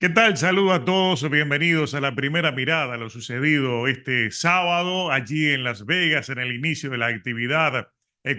¿Qué tal? Saludo a todos, bienvenidos a la primera mirada, a lo sucedido este sábado allí en Las Vegas en el inicio de la actividad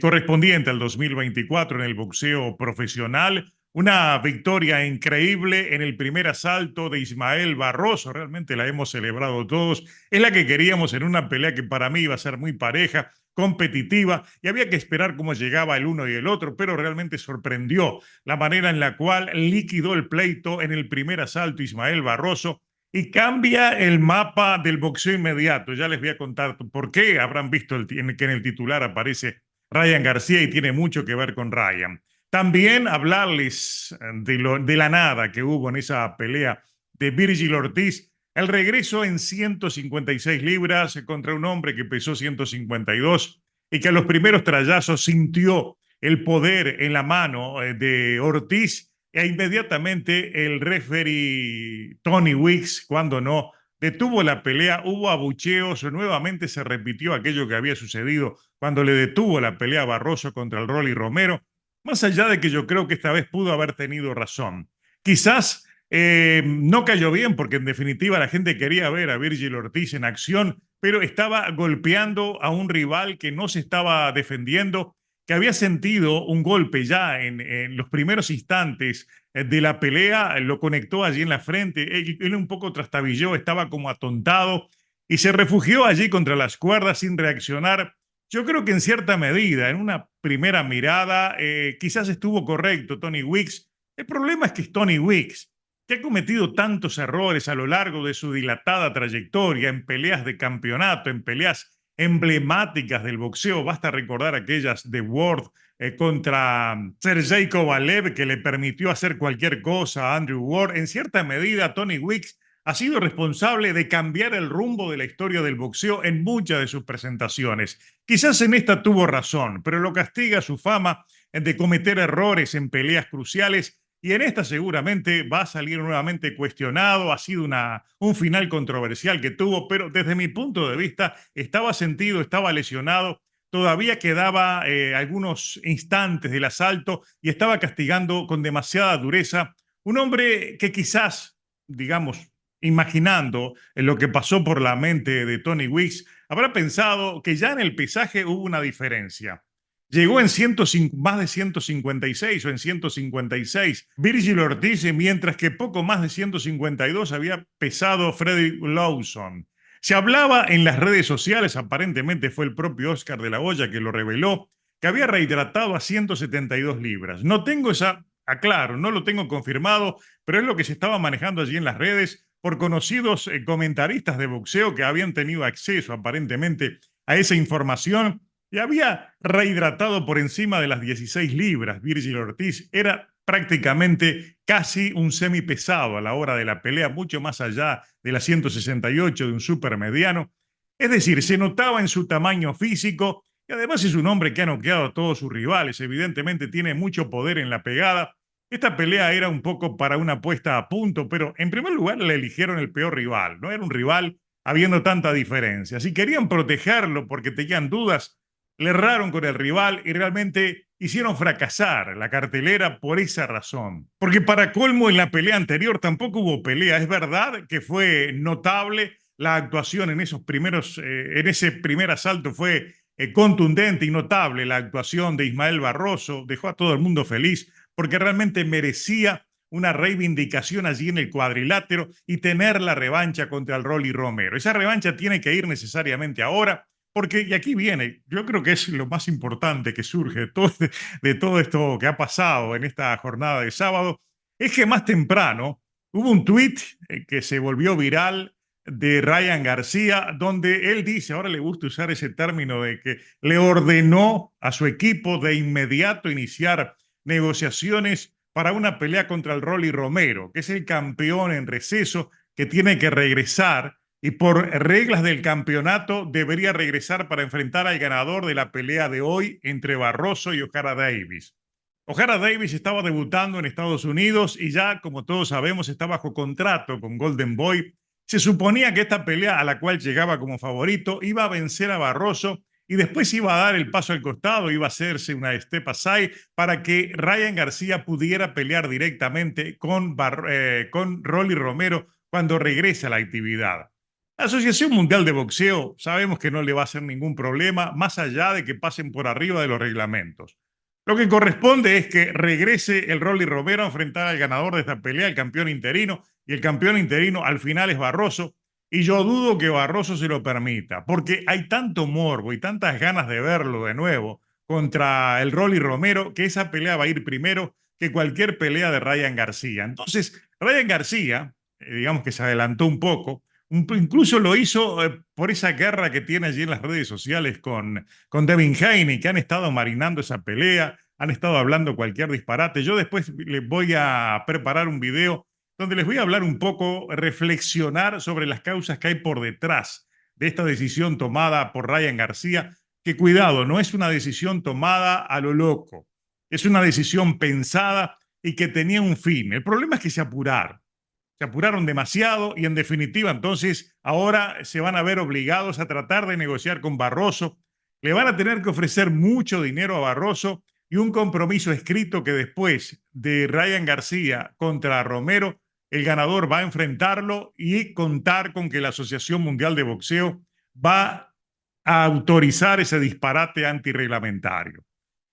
correspondiente al 2024 en el boxeo profesional. Una victoria increíble en el primer asalto de Ismael Barroso, realmente la hemos celebrado todos. Es la que queríamos en una pelea que para mí iba a ser muy pareja, competitiva, y había que esperar cómo llegaba el uno y el otro, pero realmente sorprendió la manera en la cual liquidó el pleito en el primer asalto Ismael Barroso y cambia el mapa del boxeo inmediato. Ya les voy a contar por qué. Habrán visto que en el titular aparece Ryan García y tiene mucho que ver con Ryan. También hablarles de la nada que hubo en esa pelea de Virgil Ortiz, el regreso en 156 libras contra un hombre que pesó 152 y que a los primeros trayazos sintió el poder en la mano de Ortiz e inmediatamente el referee Tony Weeks, cuando no, detuvo la pelea, hubo abucheos, nuevamente se repitió aquello que había sucedido cuando le detuvo la pelea a Barroso contra el Rolly Romero, más allá de que yo creo que esta vez pudo haber tenido razón. Quizás no cayó bien porque en definitiva la gente quería ver a Virgil Ortiz en acción, pero estaba golpeando a un rival que no se estaba defendiendo, que había sentido un golpe ya en los primeros instantes de la pelea, lo conectó allí en la frente, él un poco trastabilló, estaba como atontado y se refugió allí contra las cuerdas sin reaccionar. Yo creo que en cierta medida, en una primera mirada, quizás estuvo correcto Tony Weeks. El problema es que es Tony Weeks, que ha cometido tantos errores a lo largo de su dilatada trayectoria en peleas de campeonato, en peleas emblemáticas del boxeo. Basta recordar aquellas de Ward contra Sergey Kovalev, que le permitió hacer cualquier cosa a Andrew Ward. En cierta medida, Tony Weeks ha sido responsable de cambiar el rumbo de la historia del boxeo en muchas de sus presentaciones. Quizás en esta tuvo razón, pero lo castiga su fama de cometer errores en peleas cruciales y en esta seguramente va a salir nuevamente cuestionado. Ha sido un final controversial que tuvo, pero desde mi punto de vista estaba sentido, estaba lesionado, todavía quedaba algunos instantes del asalto y estaba castigando con demasiada dureza. Un hombre que quizás, digamos, imaginando en lo que pasó por la mente de Tony Weeks, habrá pensado que ya en el pesaje hubo una diferencia. Llegó en más de 156 o en 156 Virgil Ortiz, mientras que poco más de 152 había pesado Freddy Lawson. Se hablaba en las redes sociales, aparentemente fue el propio Oscar de la Hoya que lo reveló, que había rehidratado a 172 libras. No tengo aclaro, no lo tengo confirmado, pero es lo que se estaba manejando allí en las redes por conocidos comentaristas de boxeo que habían tenido acceso aparentemente a esa información y había rehidratado por encima de las 16 libras. Virgil Ortiz era prácticamente casi un semipesado a la hora de la pelea, mucho más allá de las 168 de un supermediano. Es decir, se notaba en su tamaño físico y además es un hombre que ha noqueado a todos sus rivales. Evidentemente tiene mucho poder en la pegada. Esta pelea era un poco para una puesta a punto, pero en primer lugar le eligieron el peor rival. No era un rival habiendo tanta diferencia. Si querían protegerlo porque tenían dudas, le erraron con el rival y realmente hicieron fracasar la cartelera por esa razón. Porque para colmo en la pelea anterior tampoco hubo pelea. Es verdad que fue notable la actuación en en ese primer asalto fue contundente y notable la actuación de Ismael Barroso. Dejó a todo el mundo feliz porque realmente merecía una reivindicación allí en el cuadrilátero y tener la revancha contra el Rolly Romero. Esa revancha tiene que ir necesariamente ahora. Porque, y aquí viene, yo creo que es lo más importante que surge de todo esto que ha pasado en esta jornada de sábado, es que más temprano hubo un tuit que se volvió viral de Ryan García, donde él dice, ahora le gusta usar ese término de que le ordenó a su equipo de inmediato iniciar negociaciones para una pelea contra el Rolly Romero, que es el campeón en receso que tiene que regresar y por reglas del campeonato debería regresar para enfrentar al ganador de la pelea de hoy entre Barroso y Ojara Davis. Ojara Davis estaba debutando en Estados Unidos y ya, como todos sabemos, está bajo contrato con Golden Boy. Se suponía que esta pelea a la cual llegaba como favorito iba a vencer a Barroso y después iba a dar el paso al costado, iba a hacerse una step aside para que Ryan García pudiera pelear directamente con Rolly Romero cuando regrese a la actividad. La Asociación Mundial de Boxeo sabemos que no le va a hacer ningún problema, más allá de que pasen por arriba de los reglamentos. Lo que corresponde es que regrese el Rolly Romero a enfrentar al ganador de esta pelea, el campeón interino, y el campeón interino al final es Barroso, y yo dudo que Barroso se lo permita, porque hay tanto morbo y tantas ganas de verlo de nuevo contra el Rolly Romero, que esa pelea va a ir primero que cualquier pelea de Ryan García. Entonces, Ryan García, digamos que se adelantó un poco, incluso lo hizo por esa guerra que tiene allí en las redes sociales con Devin Haney, que han estado marinando esa pelea, han estado hablando cualquier disparate. Yo después les voy a preparar un video donde les voy a hablar un poco, reflexionar sobre las causas que hay por detrás de esta decisión tomada por Ryan García, que cuidado, no es una decisión tomada a lo loco, es una decisión pensada y que tenía un fin. El problema es que se apuraron demasiado y en definitiva entonces ahora se van a ver obligados a tratar de negociar con Barroso. Le van a tener que ofrecer mucho dinero a Barroso y un compromiso escrito que después de Ryan García contra Romero, el ganador va a enfrentarlo y contar con que la Asociación Mundial de Boxeo va a autorizar ese disparate antirreglamentario.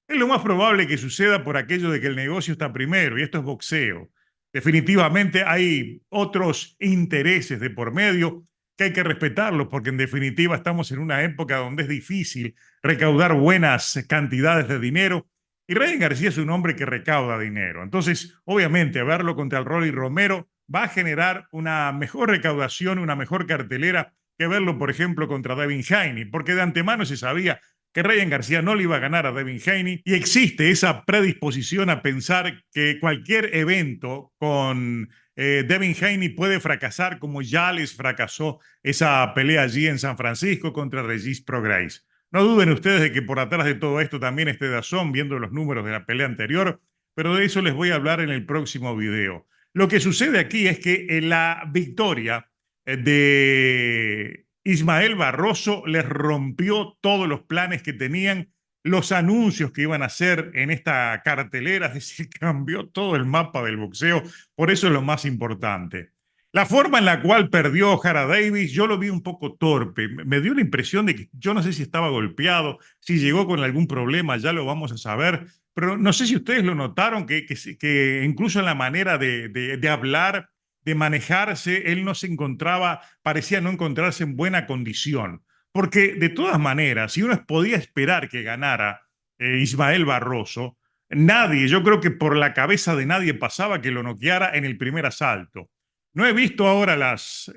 Es lo más probable que suceda por aquello de que el negocio está primero y esto es boxeo. Definitivamente hay otros intereses de por medio que hay que respetarlos porque en definitiva estamos en una época donde es difícil recaudar buenas cantidades de dinero y Ryan García es un hombre que recauda dinero. Entonces, obviamente, verlo contra el Rolly Romero va a generar una mejor recaudación, una mejor cartelera que verlo, por ejemplo, contra Devin Haney, porque de antemano se sabía que Ryan García no le iba a ganar a Devin Haney y existe esa predisposición a pensar que cualquier evento con Devin Haney puede fracasar como ya les fracasó esa pelea allí en San Francisco contra Regis Prograis. No duden ustedes de que por atrás de todo esto también esté DAZN viendo los números de la pelea anterior, pero de eso les voy a hablar en el próximo video. Lo que sucede aquí es que en la victoria de Ismael Barroso les rompió todos los planes que tenían, los anuncios que iban a hacer en esta cartelera, es decir, cambió todo el mapa del boxeo, por eso es lo más importante. La forma en la cual perdió Jara Davis, yo lo vi un poco torpe, me dio la impresión de que yo no sé si estaba golpeado, si llegó con algún problema, ya lo vamos a saber, pero no sé si ustedes lo notaron, que incluso en la manera de hablar, de manejarse, él no se encontraba, parecía no encontrarse en buena condición. Porque de todas maneras, si uno podía esperar que ganara Ismael Barroso, nadie, yo creo que por la cabeza de nadie pasaba que lo noqueara en el primer asalto. No he visto ahora las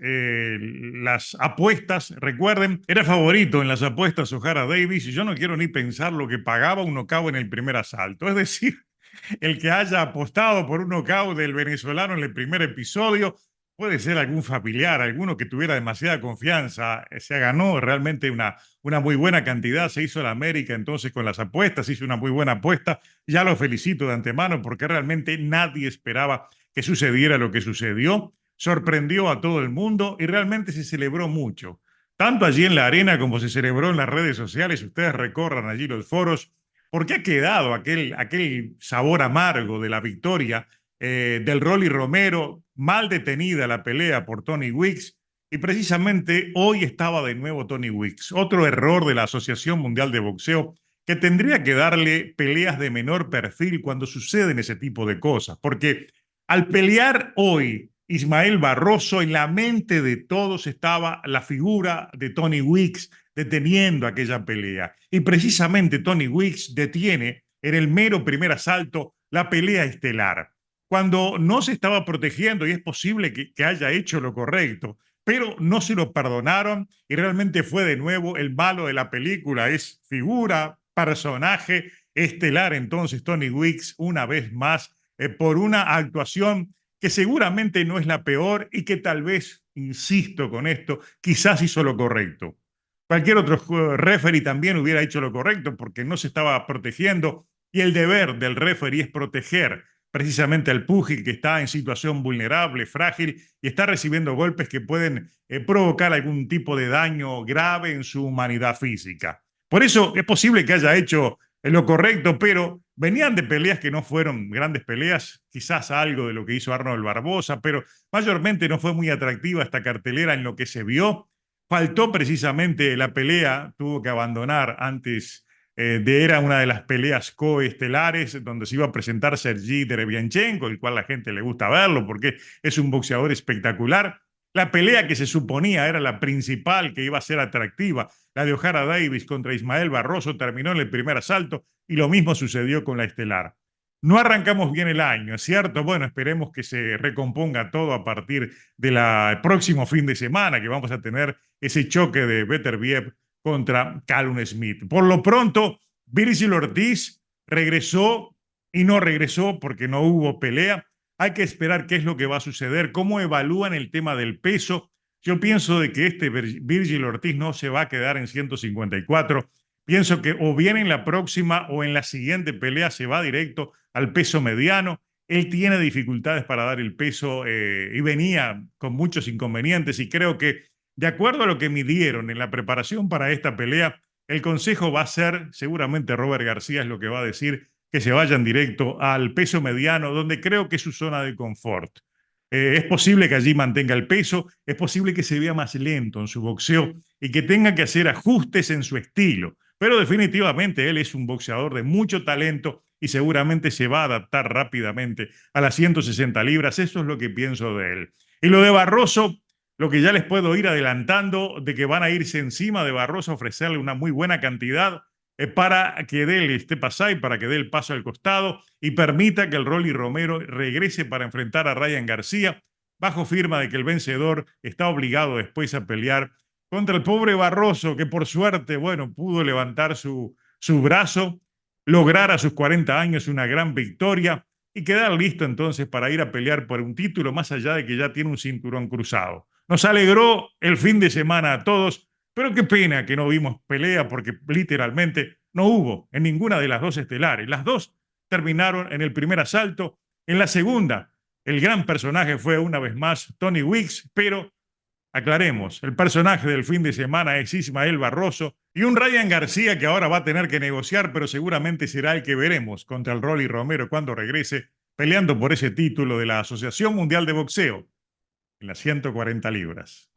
apuestas, recuerden, era favorito en las apuestas Ojara Davis y yo no quiero ni pensar lo que pagaba un knockout en el primer asalto. Es decir, el que haya apostado por un knockout del venezolano en el primer episodio puede ser algún familiar, alguno que tuviera demasiada confianza. Se ganó realmente una muy buena cantidad, se hizo la América entonces con las apuestas, hizo una muy buena apuesta. Ya lo felicito de antemano porque realmente nadie esperaba que sucediera lo que sucedió. Sorprendió a todo el mundo y realmente se celebró mucho. Tanto allí en la arena como se celebró en las redes sociales. Ustedes recorran allí los foros porque ha quedado aquel sabor amargo de la victoria del Rolly Romero, mal detenida la pelea por Tony Weeks, y precisamente hoy estaba de nuevo Tony Weeks. Otro error de la Asociación Mundial de Boxeo que tendría que darle peleas de menor perfil cuando suceden ese tipo de cosas, porque al pelear hoy Ismael Barroso, en la mente de todos estaba la figura de Tony Weeks deteniendo aquella pelea. Y precisamente Tony Weeks detiene en el mero primer asalto la pelea estelar, cuando no se estaba protegiendo y es posible que haya hecho lo correcto, pero no se lo perdonaron y realmente fue de nuevo el malo de la película, es figura, personaje estelar entonces Tony Weeks una vez más por una actuación que seguramente no es la peor y que tal vez, insisto con esto, quizás hizo lo correcto. Cualquier otro referee también hubiera hecho lo correcto porque no se estaba protegiendo y el deber del referee es proteger precisamente al púgil que está en situación vulnerable, frágil y está recibiendo golpes que pueden provocar algún tipo de daño grave en su humanidad física. Por eso es posible que haya hecho lo correcto, pero venían de peleas que no fueron grandes peleas, quizás algo de lo que hizo Arnold Barbosa, pero mayormente no fue muy atractiva esta cartelera en lo que se vio. Faltó precisamente la pelea, tuvo que abandonar antes era una de las peleas coestelares donde se iba a presentar Sergei Derevianchenko, el cual a la gente le gusta verlo porque es un boxeador espectacular. La pelea que se suponía era la principal, que iba a ser atractiva, la de Ojara Davis contra Ismael Barroso, terminó en el primer asalto y lo mismo sucedió con la estelar. No arrancamos bien el año, ¿es cierto? Bueno, esperemos que se recomponga todo a partir del próximo fin de semana, que vamos a tener ese choque de Beterbiev contra Callum Smith. Por lo pronto, Virgil Ortiz regresó y no regresó porque no hubo pelea. Hay que esperar qué es lo que va a suceder, cómo evalúan el tema del peso. Yo pienso de que este Virgil Ortiz no se va a quedar en 154. Pienso que o bien en la próxima o en la siguiente pelea se va directo al peso mediano. Él tiene dificultades para dar el peso y venía con muchos inconvenientes y creo que de acuerdo a lo que midieron en la preparación para esta pelea, el consejo va a ser, seguramente Robert García es lo que va a decir, que se vayan directo al peso mediano, donde creo que es su zona de confort. Es posible que allí mantenga el peso, es posible que se vea más lento en su boxeo y que tenga que hacer ajustes en su estilo, pero definitivamente él es un boxeador de mucho talento y seguramente se va a adaptar rápidamente a las 160 libras, eso es lo que pienso de él. Y lo de Barroso, lo que ya les puedo ir adelantando, de que van a irse encima de Barroso, ofrecerle una muy buena cantidad, para que dé este pasaje, para que dé el paso al costado y permita que el Rolly Romero regrese para enfrentar a Ryan García, bajo firma de que el vencedor está obligado después a pelear contra el pobre Barroso, que por suerte, bueno, pudo levantar su brazo, lograr a sus 40 años una gran victoria y quedar listo entonces para ir a pelear por un título, más allá de que ya tiene un cinturón cruzado. Nos alegró el fin de semana a todos, pero qué pena que no vimos pelea porque literalmente no hubo en ninguna de las dos estelares. Las dos terminaron en el primer asalto. En la segunda, el gran personaje fue una vez más Tony Weeks, pero aclaremos, el personaje del fin de semana es Ismael Barroso y un Ryan García que ahora va a tener que negociar, pero seguramente será el que veremos contra el Rolly Romero cuando regrese peleando por ese título de la Asociación Mundial de Boxeo en las 140 libras.